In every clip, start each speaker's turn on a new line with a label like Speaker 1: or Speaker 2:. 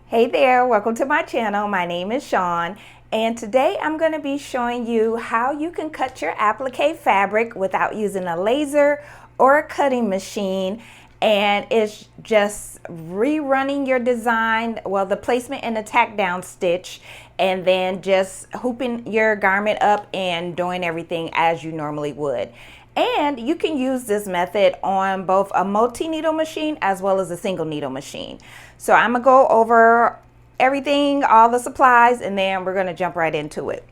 Speaker 1: Hey there, welcome to my channel. My name is Shawn, and today I'm going to be showing you how you can cut your applique fabric without using a laser or a cutting machine, and it's just rerunning your design, well, the placement and the tack down stitch, and then just hooping your garment up and doing everything as you normally would. And you can use this method on both a multi-needle machine as well as a single needle machine. So I'm gonna go over everything, all the supplies, and then we're gonna jump right into it.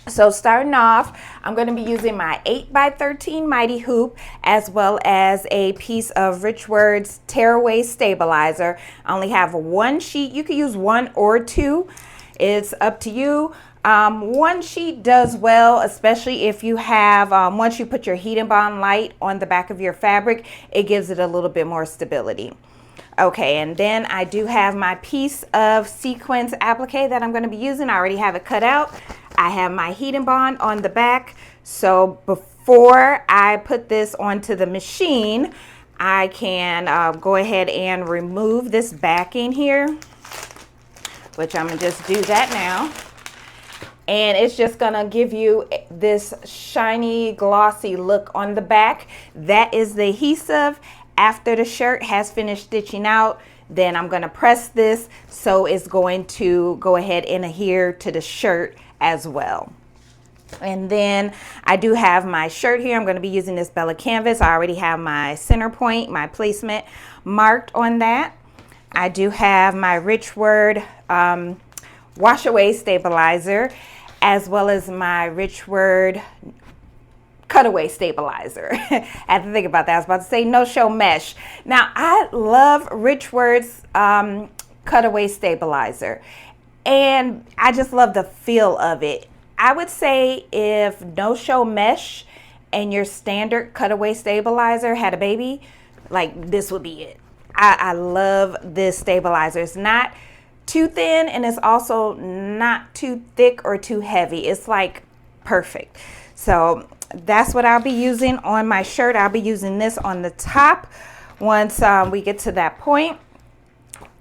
Speaker 1: So starting off, I'm going to be using my 8x13 Mighty Hoop as well as a piece of Richword's Tearaway Stabilizer. I only have one sheet. You can use one or two. It's up to you. One sheet does well, especially if you have, once you put your heat and bond light on the back of your fabric, it gives it a little bit more stability. Okay, and then I do have my piece of sequins applique that I'm going to be using. I already have it cut out. I have my heat and bond on the back. So before I put this onto the machine, I can go ahead and remove this backing here, which I'm going to just do that now. And it's just going to give you this shiny, glossy look on the back. That is the adhesive. After the shirt has finished stitching out, then I'm going to press this so it's going to go ahead and adhere to the shirt as well. And then I do have my shirt here. I'm going to be using this Bella canvas. I already have my center point, my placement marked on that. I do have my Richword wash away stabilizer as well as my Richword cutaway stabilizer. I had to think about that. I was about to say no show mesh. Now I love Richword's cutaway stabilizer, and I just love the feel of it. I would say if no show mesh and your standard cutaway stabilizer had a baby, like this would be it. I love this stabilizer. It's not too thin and it's also not too thick or too heavy. It's like perfect. So that's what I'll be using on my shirt. I'll be using this on the top once we get to that point.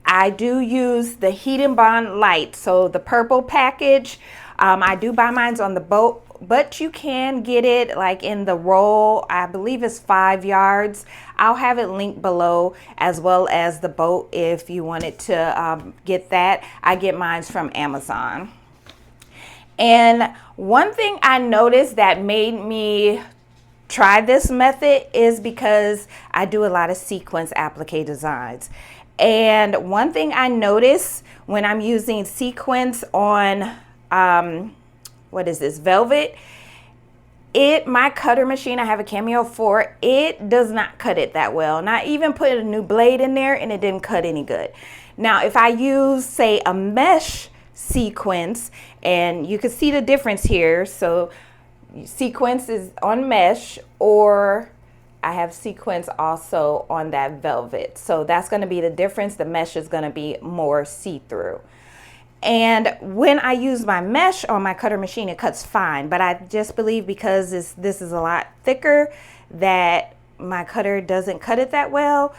Speaker 1: I do use the heat and bond light, so the purple package. I do buy mine on the boat, but you can get it like in the roll. I believe it's 5 yards. I'll have it linked below, as well as the boat if you wanted to get that. I get mine from Amazon. And one thing I noticed that made me try this method is because I do a lot of sequence applique designs. And one thing I notice when I'm using sequins on, what is this, velvet, my cutter machine, I have a Cameo 4, it does not cut it that well. And I even put a new blade in there and it didn't cut any good. Now, if I use, say, a mesh sequence, and you can see the difference here. So sequence is on mesh, or I have sequence also on that velvet. So that's going to be the difference. The mesh is going to be more see-through. And when I use my mesh on my cutter machine, it cuts fine. But I just believe because this is a lot thicker that my cutter doesn't cut it that well.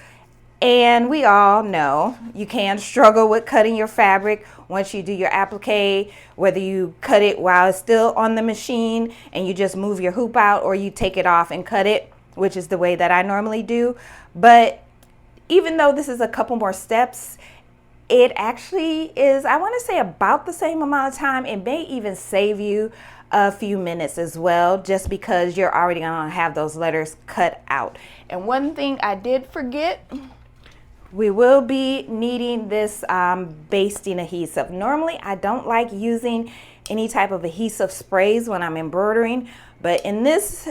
Speaker 1: And we all know you can struggle with cutting your fabric once you do your applique, whether you cut it while it's still on the machine and you just move your hoop out, or you take it off and cut it, which is the way that I normally do. But even though this is a couple more steps, it actually is, I want to say, about the same amount of time. It may even save you a few minutes as well, just because you're already going to have those letters cut out. And one thing I did forget, we will be needing this basting adhesive. Normally, I don't like using any type of adhesive sprays when I'm embroidering, but in this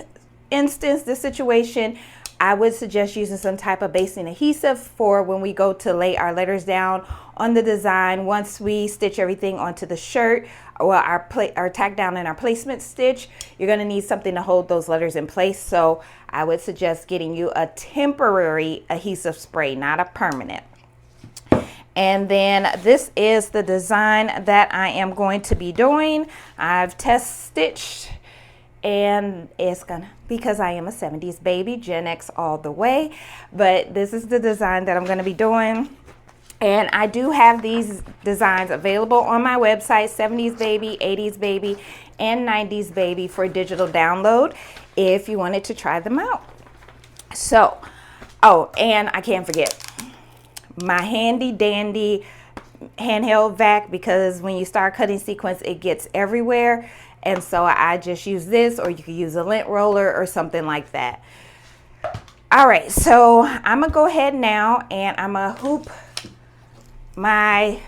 Speaker 1: instance, this situation, I would suggest using some type of basting adhesive for when we go to lay our letters down on the design. Once we stitch everything onto the shirt, or our tack down and our placement stitch, you're going to need something to hold those letters in place. So I would suggest getting you a temporary adhesive spray, not a permanent. And then this is the design that I am going to be doing. I've test stitched and it's gonna, because I am a 70s baby, Gen X all the way, but this is the design that I'm gonna be doing. And I do have these designs available on my website, 70s Baby, 80s Baby, and 90s Baby, for digital download if you wanted to try them out. So, oh, and I can't forget my handy dandy handheld vac, because when you start cutting sequins, it gets everywhere. And so I just use this, or you could use a lint roller or something like that. All right, so I'm gonna go ahead now and I'm gonna hoop my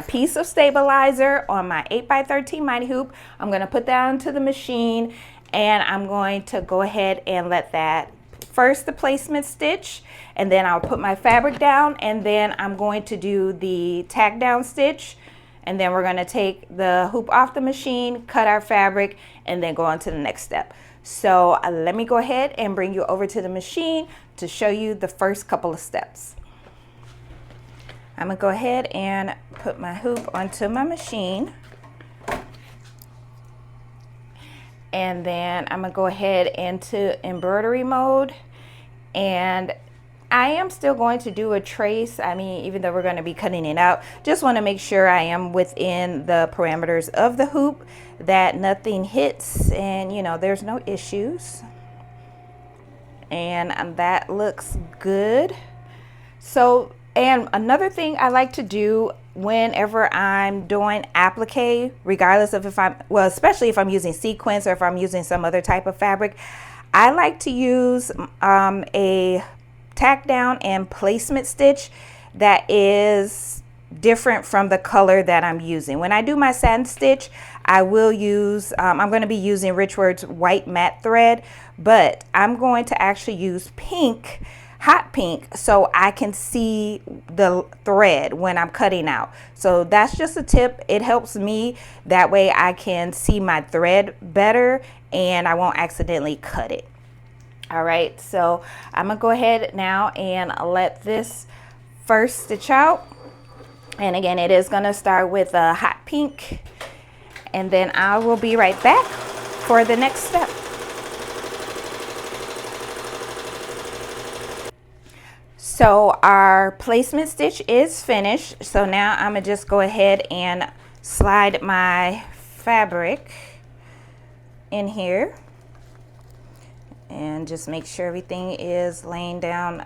Speaker 1: piece of stabilizer on my 8x13 mighty hoop. I'm going to put that onto the machine, and I'm going to go ahead and let that first the placement stitch, and then I'll put my fabric down, and then I'm going to do the tack down stitch, and then we're going to take the hoop off the machine, cut our fabric, and then go on to the next step. So let me go ahead and bring you over to the machine to show you the first couple of steps. I'm gonna go ahead and put my hoop onto my machine, and then I'm gonna go ahead into embroidery mode, and I am still going to do a trace. I mean, even though we're going to be cutting it out, just want to make sure I am within the parameters of the hoop, that nothing hits, and you know, there's no issues, and that looks good. So, and another thing I like to do whenever I'm doing applique, regardless of if I'm, well, especially if I'm using sequins or if I'm using some other type of fabric, I like to use a tack down and placement stitch that is different from the color that I'm using. When I do my satin stitch, I will use, I'm going to be using Richword's white matte thread, but I'm going to actually use pink, hot pink, so I can see the thread when I'm cutting out. So that's just a tip. It helps me. That way I can see my thread better and I won't accidentally cut it. All right, so I'm gonna go ahead now and let this first stitch out. And again, it is gonna start with a hot pink, and then I will be right back for the next step. So our placement stitch is finished. So now I'm gonna just go ahead and slide my fabric in here and just make sure everything is laying down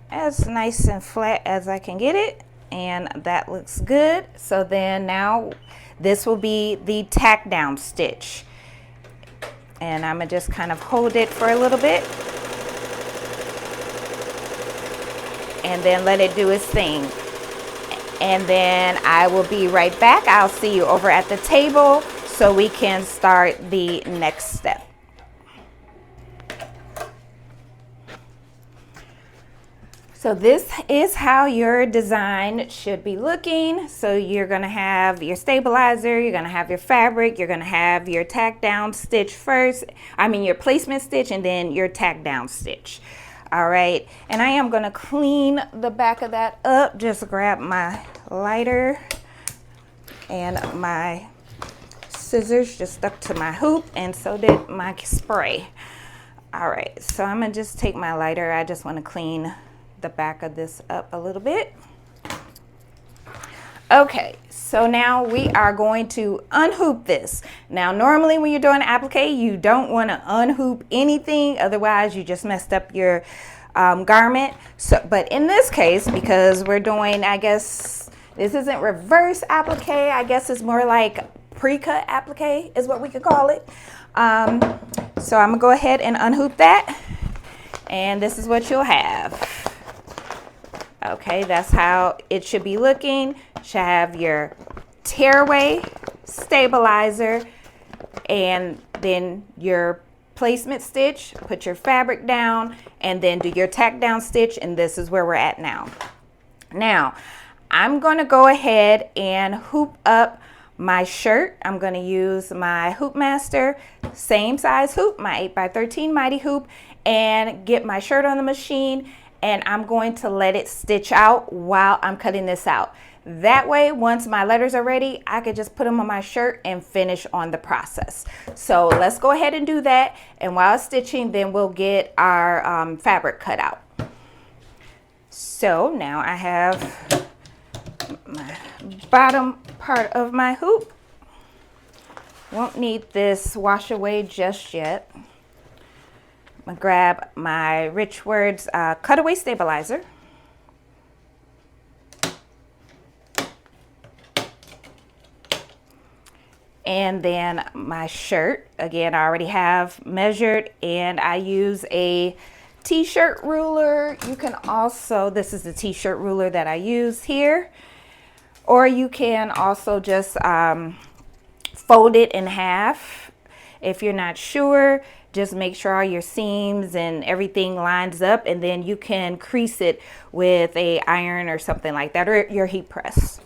Speaker 1: as nice and flat as I can get it, and that looks good. So then now this will be the tack down stitch, and I'm gonna just kind of hold it for a little bit and then let it do its thing, and then I will be right back. I'll see you over at the table so we can start the next step. So this is how your design should be looking. So you're gonna have your stabilizer, you're gonna have your fabric, you're gonna have your tack down stitch first, your placement stitch, and then your tack down stitch. All right, and I am gonna clean the back of that up. Just grab my lighter and my scissors just stuck to my hoop, and so did my spray. All right, so I'm gonna just take my lighter. I just wanna clean the back of this up a little bit. Okay, so now we are going to unhoop this. Now normally when you're doing applique, you don't want to unhoop anything, otherwise you just messed up your garment. So, but in this case, because we're doing, I guess this isn't reverse applique, I guess it's more like pre-cut applique is what we could call it. So I'm gonna go ahead and unhoop that, and this is what you'll have. Okay, that's how it should be looking. Should have your tearaway stabilizer and then your placement stitch. Put your fabric down and then do your tack down stitch, and this is where we're at now. Now, I'm going to go ahead and hoop up my shirt. I'm going to use my HoopMaster, same size hoop, my 8x13 mighty hoop, and get my shirt on the machine, and I'm going to let it stitch out while I'm cutting this out. That way, once my letters are ready, I could just put them on my shirt and finish on the process. So let's go ahead and do that. And while stitching, then we'll get our fabric cut out. So now I have my bottom part of my hoop. Won't need this wash away just yet. I'm gonna grab my Richword's cutaway stabilizer. And then my shirt, again, I already have measured, and I use a t-shirt ruler. You can also, this is the t-shirt ruler that I use here, or you can also just fold it in half. If you're not sure, just make sure all your seams and everything lines up, and then you can crease it with a iron or something like that, or your heat press.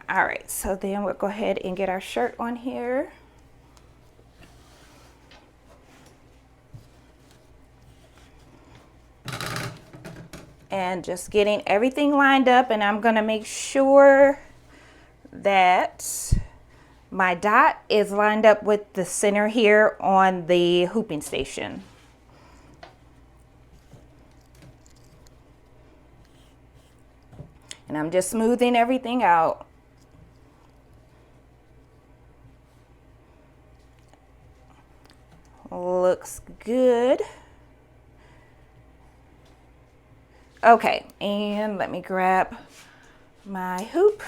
Speaker 1: All right, so then we'll go ahead and get our shirt on here. And just getting everything lined up, and I'm gonna make sure that my dot is lined up with the center here on the hooping station. And I'm just smoothing everything out. Looks good. Okay, and let me grab my hoop.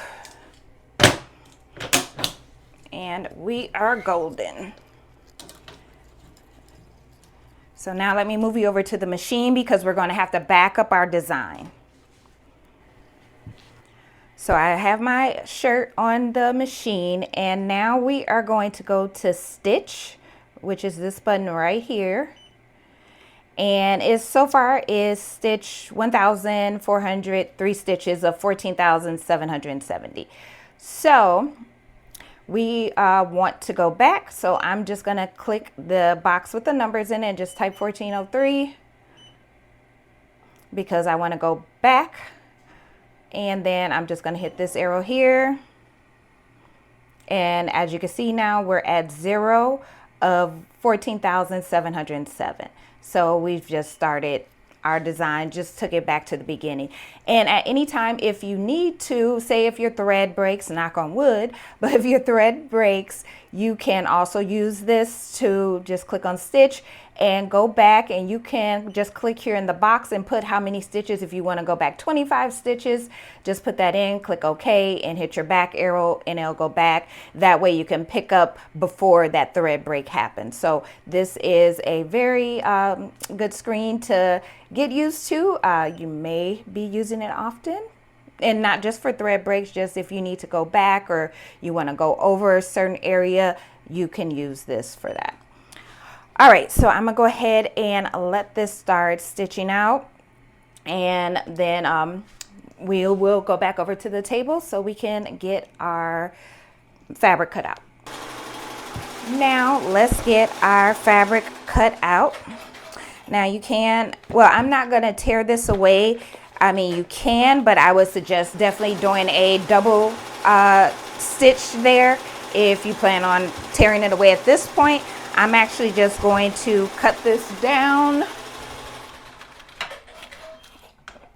Speaker 1: And we are golden. So now let me move you over to the machine because we're going to have to back up our design. So I have my shirt on the machine, and now we are going to go to stitch, which is this button right here. And it's so far is stitch 1,403 stitches of 14,770. So we want to go back. So I'm just going to click the box with the numbers in it and just type 1403 because I want to go back. And then I'm just going to hit this arrow here. And as you can see now, we're at 0 of 14,707. So we've just started our design, just took it back to the beginning. And at any time, if you need to, say if your thread breaks, knock on wood, but if your thread breaks, you can also use this to just click on stitch and go back, and you can just click here in the box and put how many stitches. If you want to go back 25 stitches, just put that in, click OK, and hit your back arrow, and it'll go back. That way you can pick up before that thread break happens. So this is a very good screen to get used to. You may be using it often, and not just for thread breaks, just if you need to go back or you want to go over a certain area, you can use this for that. All right, so I'm gonna go ahead and let this start stitching out, and then we will go back over to the table so we can get our fabric cut out. Now let's get our fabric cut out. Now you can, well, I'm not gonna tear this away. I mean, you can, but I would suggest definitely doing a double stitch there if you plan on tearing it away at this point. I'm actually just going to cut this down.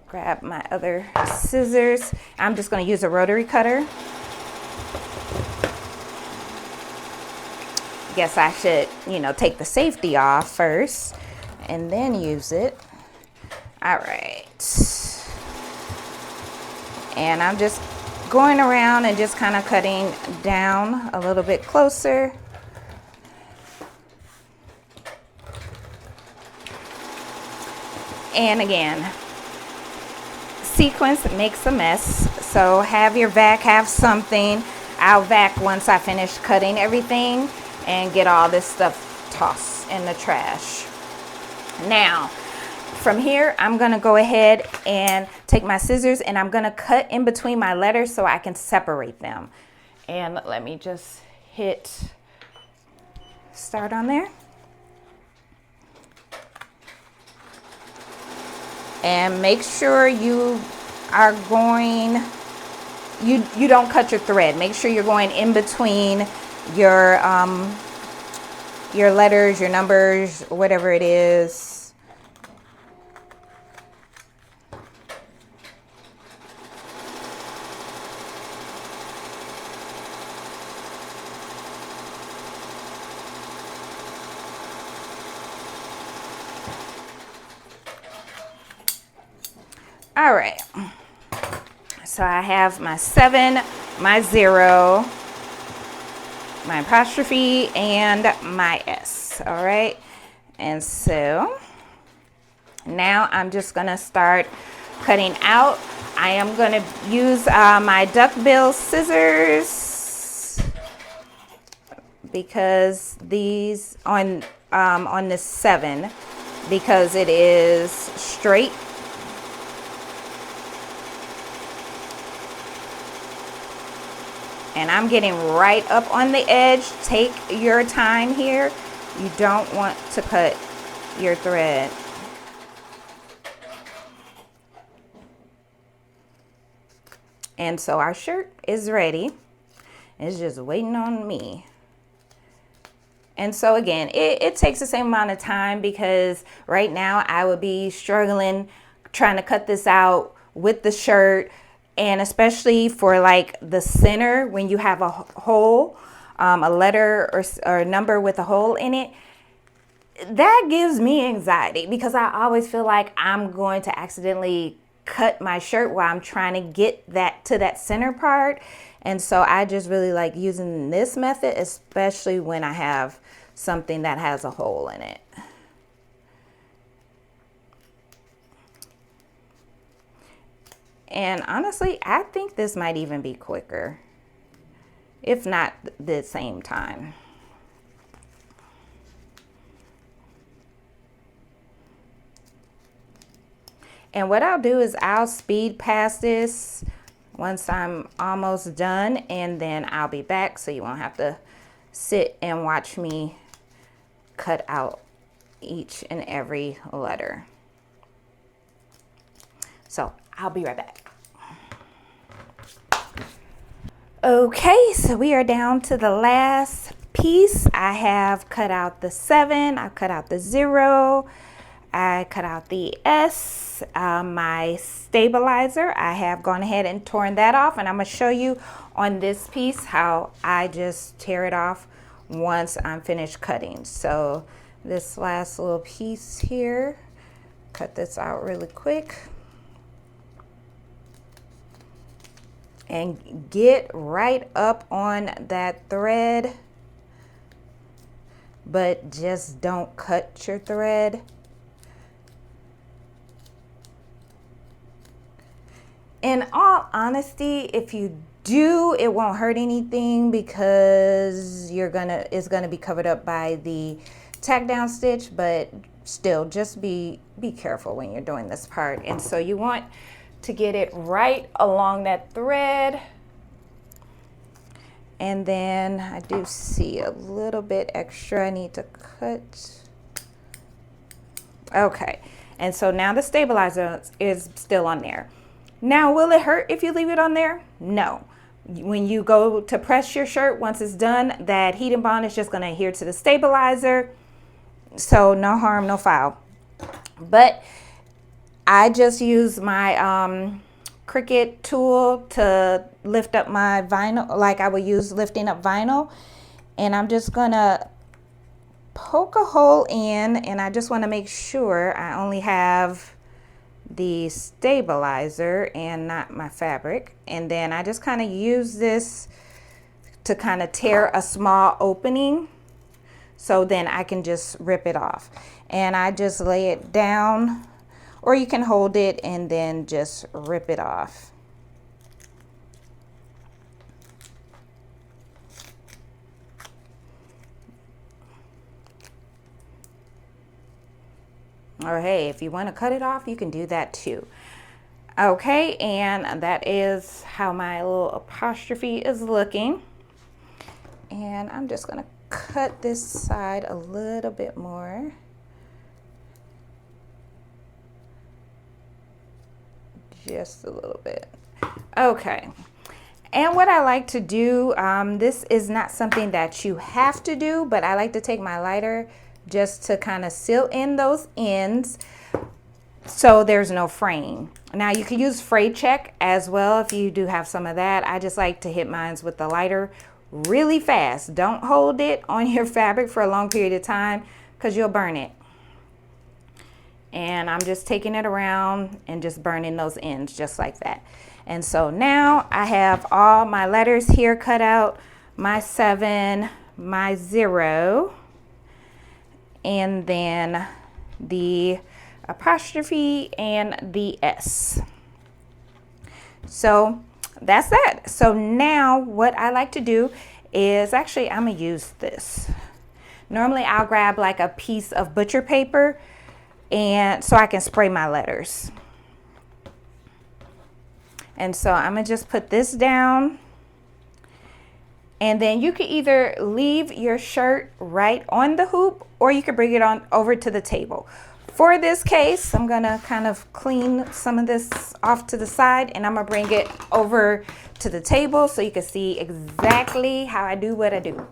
Speaker 1: Grab my other scissors. I'm just going to use a rotary cutter. Guess I should, take the safety off first and then use it. All right. And I'm just going around and just kind of cutting down a little bit closer. And again, sequence makes a mess, so have your vac have something. I'll vac once I finish cutting everything and get all this stuff tossed in the trash. Now, from here, I'm gonna go ahead and take my scissors, and I'm gonna cut in between my letters so I can separate them. And let me just hit start on there. And make sure you are going, you don't cut your thread. Make sure you're going in between your letters, your numbers, whatever it is. All right, so I have my 7, my 0, my apostrophe, and my S. All right, and so now I'm just gonna start cutting out. I am gonna use my duckbill scissors because these on this 7, because it is straight. And I'm getting right up on the edge. Take your time here. You don't want to cut your thread. And so our shirt is ready. It's just waiting on me. And so again, it takes the same amount of time, because right now I would be struggling trying to cut this out with the shirt. And especially for like the center, when you have a hole, a letter or a number with a hole in it, that gives me anxiety, because I always feel like I'm going to accidentally cut my shirt while I'm trying to get that to that center part. And so I just really like using this method, especially when I have something that has a hole in it. And honestly, I think this might even be quicker, if not the same time. And what I'll do is I'll speed past this once I'm almost done, and then I'll be back so you won't have to sit and watch me cut out each and every letter. So I'll be right back. Okay, so we are down to the last piece. I have cut out the 7, I've cut out the 0, I cut out the S, my stabilizer, I have gone ahead and torn that off, and I'm going to show you on this piece how I just tear it off once I'm finished cutting. So this last little piece here, cut this out really quick. And get right up on that thread, but just don't cut your thread. In all honesty, if you do, it won't hurt anything, because it's gonna be covered up by the tack down stitch, but still just be careful when you're doing this part. And so you want to get it right along that thread. And then I do see a little bit extra I need to cut. Okay, and so now the stabilizer is still on there. Now, will it hurt if you leave it on there? No. When you go to press your shirt, once it's done, that heat and bond is just going to adhere to the stabilizer. So no harm, no foul. But I just use my Cricut tool to lift up my vinyl, like I would use lifting up vinyl. And I'm just going to poke a hole in, and I just want to make sure I only have the stabilizer and not my fabric. And then I just kind of use this to kind of tear a small opening, so then I can just rip it off. And I just lay it down, or you can hold it and then just rip it off. Or hey, if you want to cut it off, you can do that too. Okay, and that is how my little apostrophe is looking. And I'm just going to cut this side a little bit more. just a little bit. Okay. And what I like to do, this is not something that you have to do, but I like to take my lighter just to kind of seal in those ends so there's no fraying. Now you can use fray check as well if you do have some of that. I just like to hit mine with the lighter really fast. Don't hold it on your fabric for a long period of time because you'll burn it. And I'm just taking it around and just burning those ends just like that. And so now I have all my letters here cut out, my 7, my 0, and then the apostrophe and the S. So that's that. So now what I like to do is, actually I'm gonna use this. Normally I'll grab like a piece of butcher paper and so I can spray my letters. And so I'm gonna just put this down, and then you can either leave your shirt right on the hoop or you can bring it on over to the table. For this case, I'm gonna kind of clean some of this off to the side, and I'm gonna bring it over to the table so you can see exactly how I do what I do.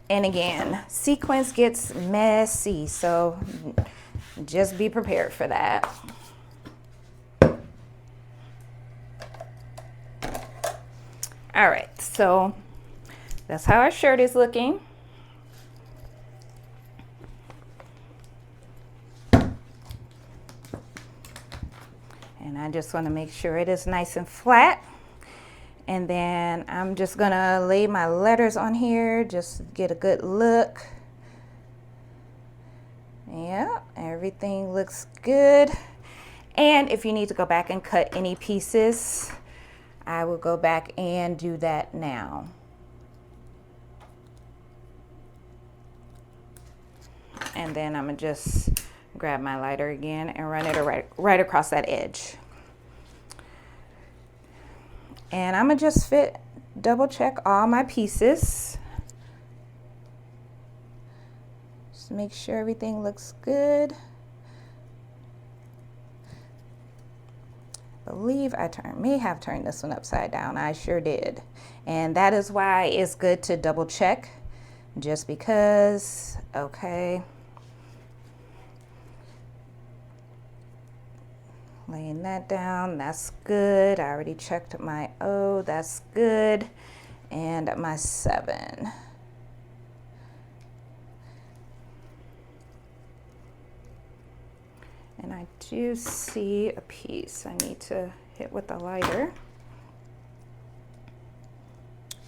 Speaker 1: And again, sequence gets messy, so just be prepared for that. All right, so that's how our shirt is looking. And I just want to make sure it is nice and flat. And then I'm just gonna lay my letters on here, just get a good look. Yeah, everything looks good. And if you need to go back and cut any pieces, I will go back and do that now. And then I'm gonna just grab my lighter again and run it right across that edge. And I'm gonna just double check all my pieces. Just make sure everything looks good. I believe I may have turned this one upside down. I sure did. And that is why it's good to double check, just because. Okay. Laying that down, that's good. I already checked my O, that's good. And my 7. And I do see a piece I need to hit with the lighter.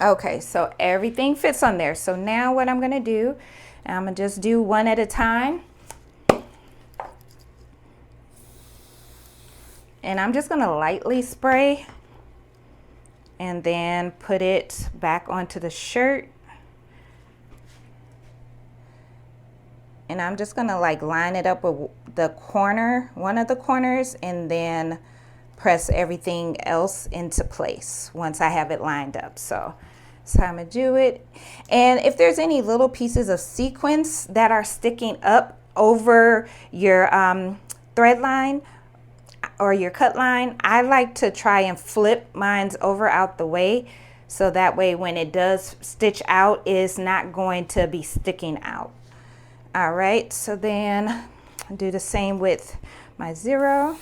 Speaker 1: Okay, so everything fits on there. So now what I'm gonna do, I'm gonna just do one at a time. And I'm just gonna lightly spray and then put it back onto the shirt. And I'm just gonna like line it up with the corner, one of the corners, and then press everything else into place once I have it lined up. So that's how I'm gonna do it. And if there's any little pieces of sequins that are sticking up over your thread line or your cut line, I like to try and flip mine over out the way, so that way when it does stitch out, it's not going to be sticking out. All right, so then I'll do the same with my 0.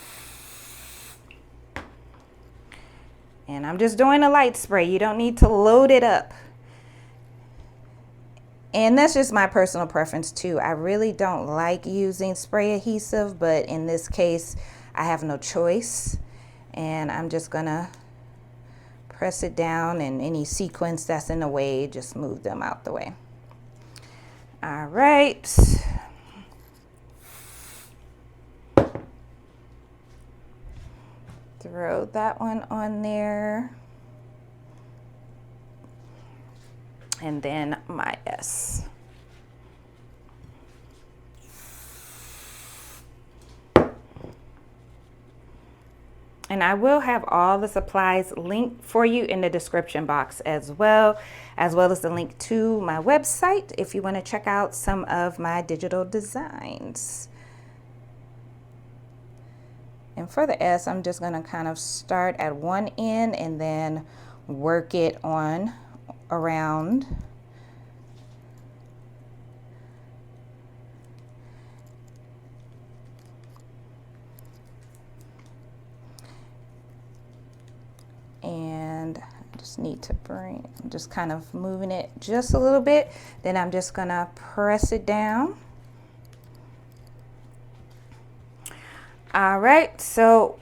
Speaker 1: And I'm just doing a light spray. You don't need to load it up. And that's just my personal preference too. I really don't like using spray adhesive, but in this case, I have no choice. And I'm just gonna press it down, and any sequins that's in the way, just move them out the way. All right. Throw that one on there. And then my S. And I will have all the supplies linked for you in the description box as well as the link to my website if you want to check out some of my digital designs. And for the S, I'm just gonna kind of start at one end and then work it on around. And I just need to bring, I'm just kind of moving it just a little bit. Then I'm just gonna press it down. All right, so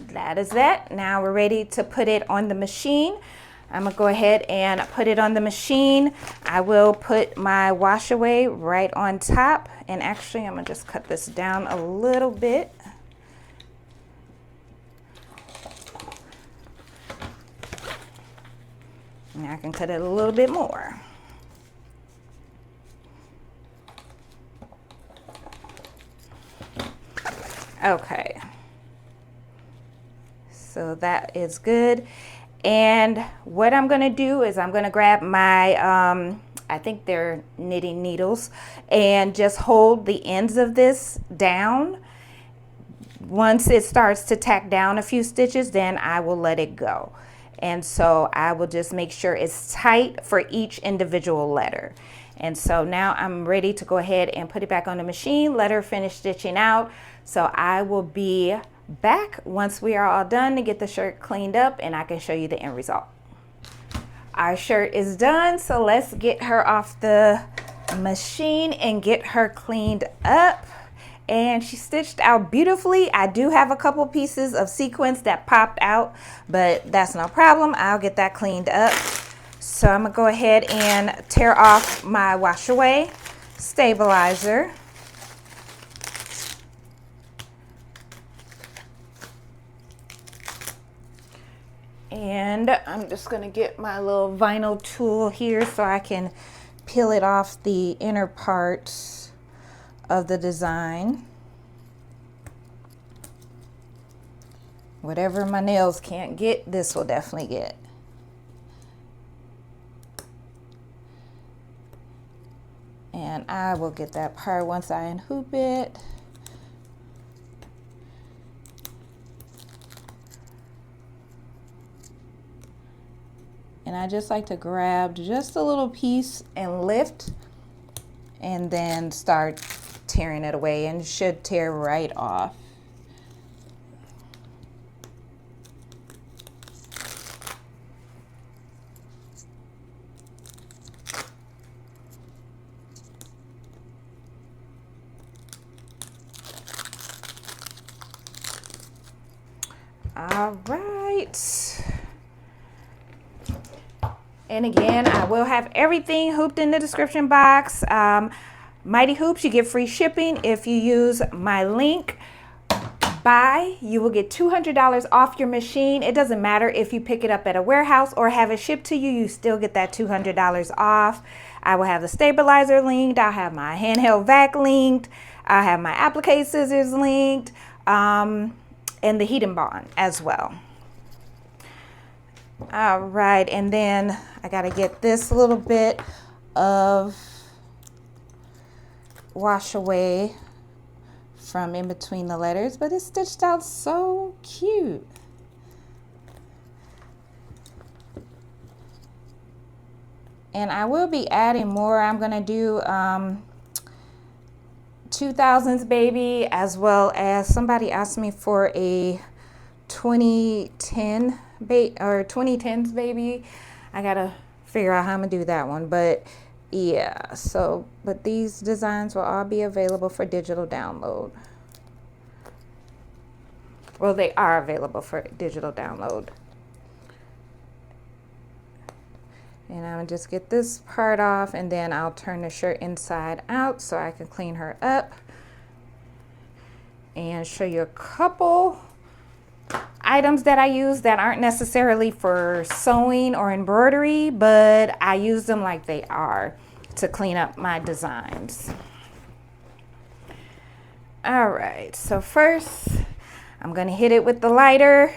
Speaker 1: that is that. Now we're ready to put it on the machine. I'm gonna go ahead and put it on the machine. I will put my wash away right on top. And actually, I'm gonna just cut this down a little bit. And I can cut it a little bit more. Okay, so that is good. And what I'm gonna do is I'm gonna grab my, I think they're knitting needles, and just hold the ends of this down. Once it starts to tack down a few stitches, then I will let it go. And so I will just make sure it's tight for each individual letter. And so now I'm ready to go ahead and put it back on the machine, let her finish stitching out. So I will be back once we are all done to get the shirt cleaned up and I can show you the end result. Our shirt is done, so let's get her off the machine and get her cleaned up. And she stitched out beautifully. I do have a couple pieces of sequins that popped out, but that's no problem. I'll get that cleaned up. So I'm gonna go ahead and tear off my wash away stabilizer. And I'm just gonna get my little vinyl tool here so I can peel it off the inner parts of the design. Whatever my nails can't get, this will definitely get. And I will get that part once I unhoop it. And I just like to grab just a little piece and lift and then start tearing it away, and it should tear right off. All right. And again, I will have everything hooped in the description box. Mighty Hoops, you get free shipping if you use my link. Bai, you will get $200 off your machine. It doesn't matter if you pick it up at a warehouse or have it shipped to you, you still get that $200 off. I will have the stabilizer linked. I'll have my handheld vac linked. I'll have my applique scissors linked, and the heat and bond as well. All right, and then I gotta get this little bit of wash away from in between the letters, but it's stitched out so cute. And I will be adding more. I'm gonna do 2000s baby, as well as somebody asked me for a 2010 or 2010s baby. I gotta figure out how I'm gonna do that one, but yeah, so but these designs will all be available for digital download. Well, they are available for digital download. And I'm gonna just get this part off, and then I'll turn the shirt inside out so I can clean her up and show you a couple items that I use that aren't necessarily for sewing or embroidery, but I use them like they are to clean up my designs. All right, so first I'm gonna hit it with the lighter.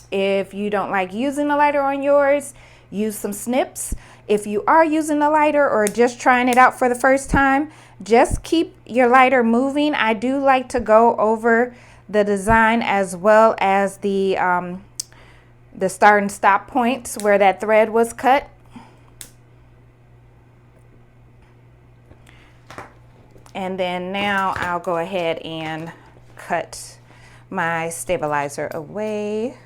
Speaker 1: If you don't like using the lighter on yours, use some snips. If you are using the lighter or just trying it out for the first time, just keep your lighter moving. I do like to go over the design as well as the start and stop points where that thread was cut. And then now I'll go ahead and cut my stabilizer away.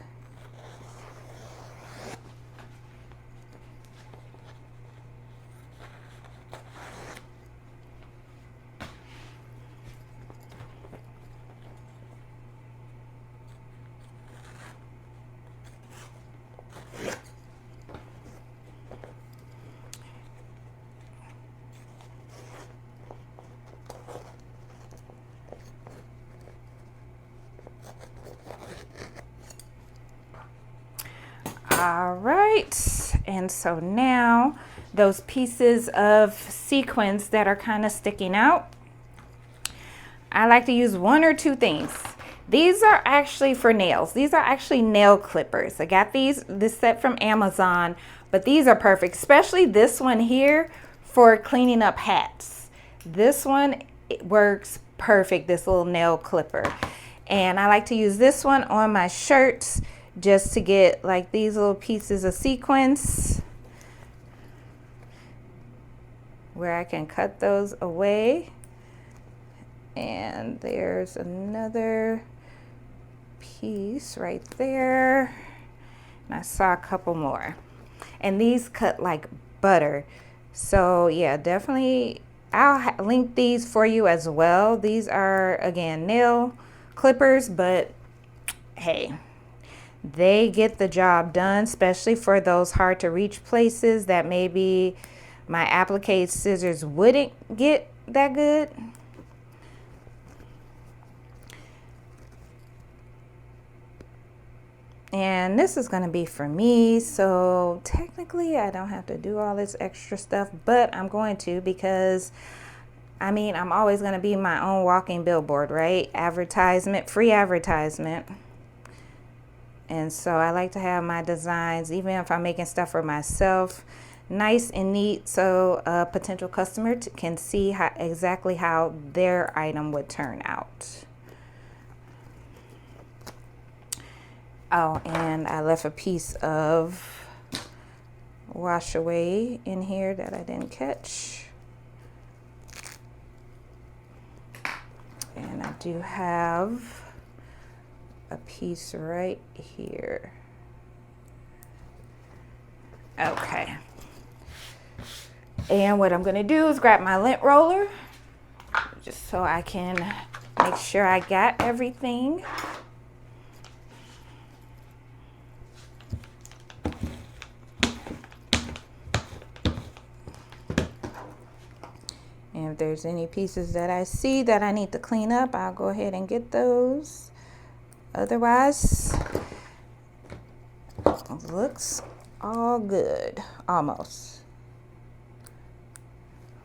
Speaker 1: All right, and so now those pieces of sequins that are kind of sticking out, I like to use one or two things. These are actually for nails. These are actually nail clippers. I got this set from Amazon, but these are perfect, especially this one here for cleaning up hats. This one, it works perfect, this little nail clipper. And I like to use this one on my shirts just to get like these little pieces of sequins where I can cut those away. And there's another piece right there. And I saw a couple more. And these cut like butter. So yeah, definitely I'll link these for you as well. These are, again, nail clippers, but hey, they get the job done, especially for those hard to reach places that maybe my applique scissors wouldn't get that good. And this is going to be for me, so technically I don't have to do all this extra stuff, but I'm going to, because I mean, I'm always going to be my own walking billboard, right? Advertisement, free advertisement. And so I like to have my designs, even if I'm making stuff for myself, nice and neat, so a potential customer can see exactly how their item would turn out. Oh, and I left a piece of wash away in here that I didn't catch. And I do have a piece right here. Okay. And what I'm gonna do is grab my lint roller just so I can make sure I got everything. And if there's any pieces that I see that I need to clean up, I'll go ahead and get those. Otherwise, it looks all good, almost.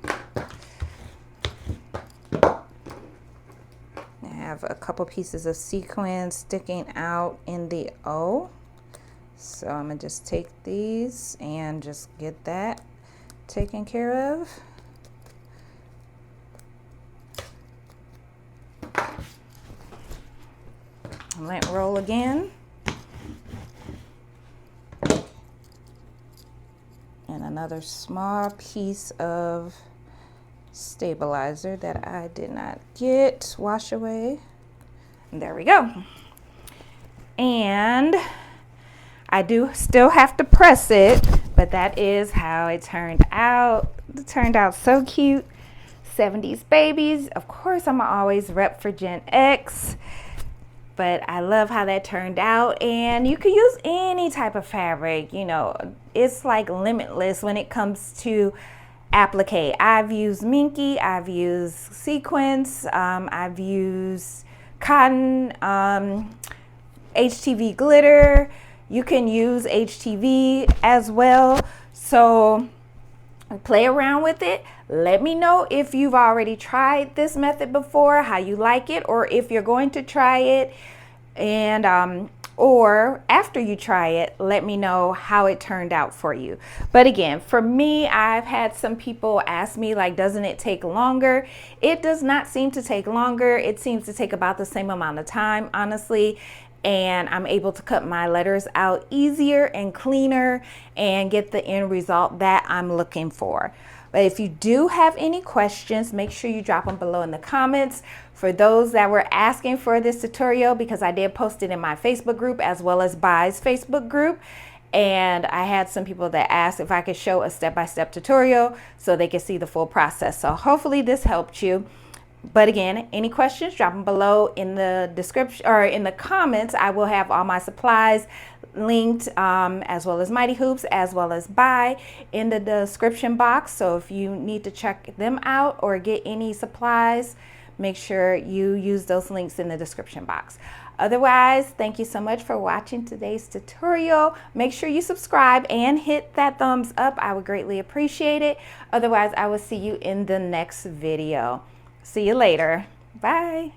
Speaker 1: I have a couple pieces of sequins sticking out in the O. So I'm gonna just take these and just get that taken care of. Lint roll again. And another small piece of stabilizer that I did not get. Wash away. And there we go. And I do still have to press it, but that is how it turned out. It turned out so cute. 70s babies. Of course, I'm always rep for Gen X. But I love how that turned out, and you could use any type of fabric. You know, it's like limitless when it comes to applique. I've used minky, I've used sequins, I've used cotton, HTV glitter. You can use HTV as well. So play around with it. Let me know if you've already tried this method before, how you like it, or if you're going to try it. And or after you try it, let me know how it turned out for you. But again, for me, I've had some people ask me, like, doesn't it take longer? It does not seem to take longer. It seems to take about the same amount of time, honestly. And I'm able to cut my letters out easier and cleaner and get the end result that I'm looking for. But if you do have any questions, make sure you drop them below in the comments. For those that were asking for this tutorial, because I did post it in my Facebook group as well as Bai's Facebook group, and I had some people that asked if I could show a step-by-step tutorial so they could see the full process. So hopefully this helped you. But again, any questions, drop them below in the description or in the comments. I will have all my supplies linked, as well as Mighty Hoops, as well as Bai, in the description box. So if you need to check them out or get any supplies, make sure you use those links in the description box. Otherwise, thank you so much for watching today's tutorial. Make sure you subscribe and hit that thumbs up. I would greatly appreciate it. Otherwise, I will see you in the next video. See you later. Bye.